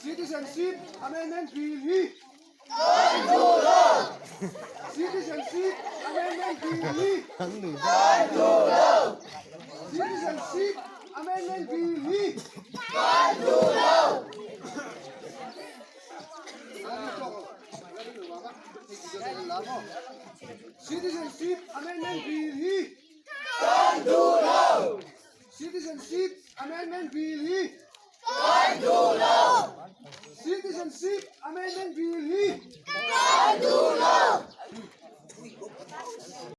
Citizenship Amendment Bill. Citizenship Amendment Bill. Citizenship Amendment Bill. Citizenship Amendment Bill. Citizenship Amendment Bill. Citizenship Amendment Bill.